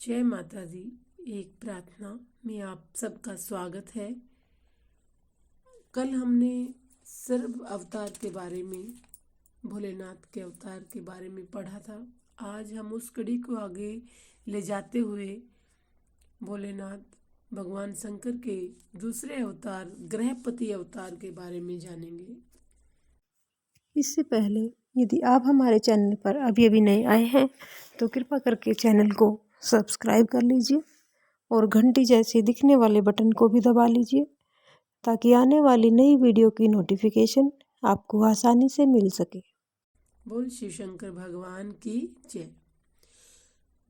जय माता दी। एक प्रार्थना में आप सबका स्वागत है। कल हमने सर्व अवतार के बारे में, भोलेनाथ के अवतार के बारे में पढ़ा था। आज हम उस कड़ी को आगे ले जाते हुए भोलेनाथ भगवान शंकर के दूसरे अवतार ग्रहपति अवतार के बारे में जानेंगे। इससे पहले यदि आप हमारे चैनल पर अभी नए आए हैं तो कृपा करके चैनल को सब्सक्राइब कर लीजिए और घंटी जैसे दिखने वाले बटन को भी दबा लीजिए ताकि आने वाली नई वीडियो की नोटिफिकेशन आपको आसानी से मिल सके। बोल शिव शंकर भगवान की जय।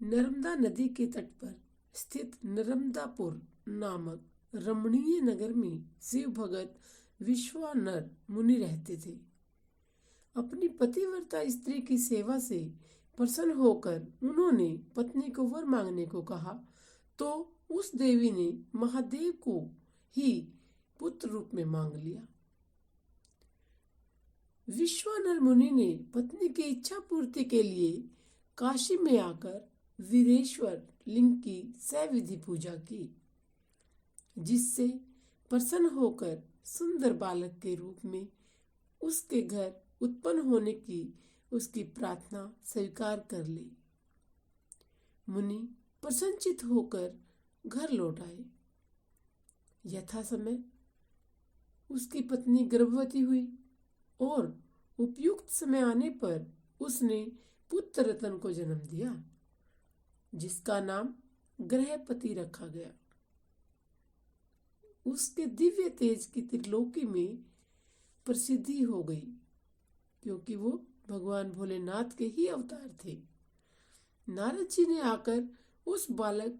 नर्मदा नदी के तट पर स्थित नर्मदापुर नामक रमणीय नगर में शिव भगत विश्वानर मुनि रहते थे। अपनी पतिव्रता स्त्री की सेवा से प्रसन्न होकर उन्होंने पत्नी को वर मांगने को कहा तो उस देवी ने महादेव को ही पुत्र रूप में मांग लिया। विश्वानर मुनि ने पत्नी की इच्छा पूर्ति के लिए काशी में आकर वीरेश्वर लिंग की सविधि पूजा की, जिससे प्रसन्न होकर सुंदर बालक के रूप में उसके घर उत्पन्न होने की उसकी प्रार्थना स्वीकार कर ली। मुनि प्रसन्नचित होकर घर लौट आए। यथा समय उसकी पत्नी गर्भवती हुई और उपयुक्त समय आने पर उसने पुत्र रतन को जन्म दिया, जिसका नाम ग्रहपति रखा गया। उसके दिव्य तेज की त्रिलोकी में प्रसिद्धि हो गई, क्योंकि वो भगवान भोलेनाथ के ही अवतार थे। नारद जी ने आकर उस बालक,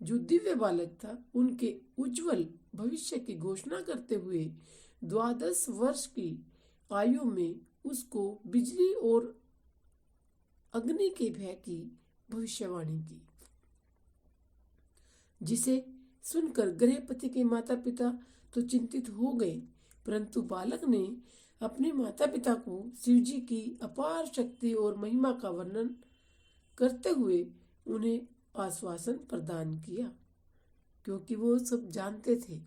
जो दिव्य बालक था, उनके उज्जवल भविष्य की घोषणा करते हुए 12 वर्ष की आयु में उसको बिजली और अग्नि के भय की भविष्यवाणी की, जिसे सुनकर ग्रहपति के माता पिता तो चिंतित हो गए, परंतु बालक ने अपने माता पिता को शिव जी की अपार शक्ति और महिमा का वर्णन करते हुए उन्हें आश्वासन प्रदान किया, क्योंकि वो सब जानते थे।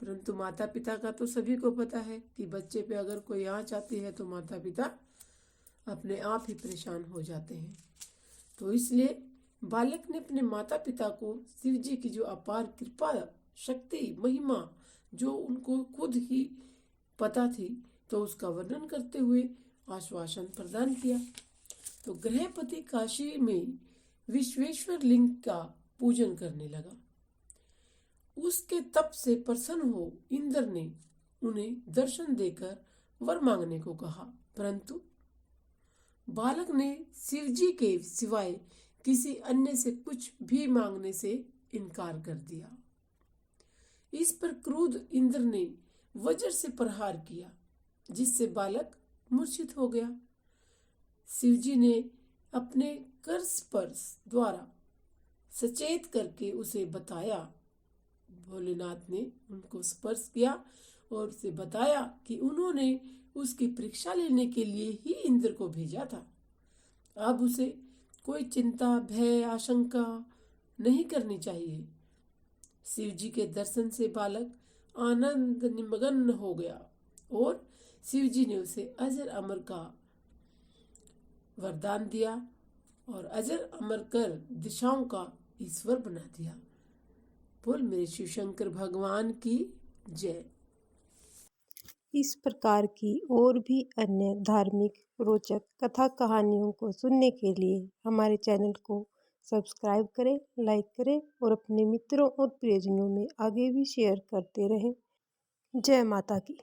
परंतु माता पिता का तो सभी को पता है कि बच्चे पे अगर कोई आँच आती है तो माता पिता अपने आप ही परेशान हो जाते हैं। तो इसलिए बालक ने अपने माता पिता को शिव जी की जो अपार कृपा, शक्ति, महिमा जो उनको खुद ही पता थी, तो उसका वर्णन करते हुए आश्वासन प्रदान किया। तो ग्रहपति काशी में विश्वेश्वर लिंग का पूजन करने लगा। उसके तप से प्रसन्न हो इंद्र ने उन्हें दर्शन देकर वर मांगने को कहा, परंतु बालक ने शिव जी के सिवाय किसी अन्य से कुछ भी मांगने से इनकार कर दिया। इस पर क्रोध इंद्र ने वज्र से प्रहार किया, जिससे बालक मूर्छित हो गया। शिव जी ने अपने कर स्पर्श द्वारा सचेत करके उसे बताया। भोलेनाथ ने उनको स्पर्श किया और उसे बताया कि उन्होंने उसकी परीक्षा लेने के लिए ही इंद्र को भेजा था। अब उसे कोई चिंता, भय, आशंका नहीं करनी चाहिए। शिव जी के दर्शन से बालक आनंद निमग्न हो गया और शिव जी ने उसे अजर अमर का वरदान दिया और अजर अमर कर दिशाओं का ईश्वर बना दिया। बोल मेरे शिव शंकर भगवान की जय। इस प्रकार की और भी अन्य धार्मिक रोचक कथा कहानियों को सुनने के लिए हमारे चैनल को सब्सक्राइब करें, लाइक करें और अपने मित्रों और प्रियजनों में आगे भी शेयर करते रहें। जय माता की।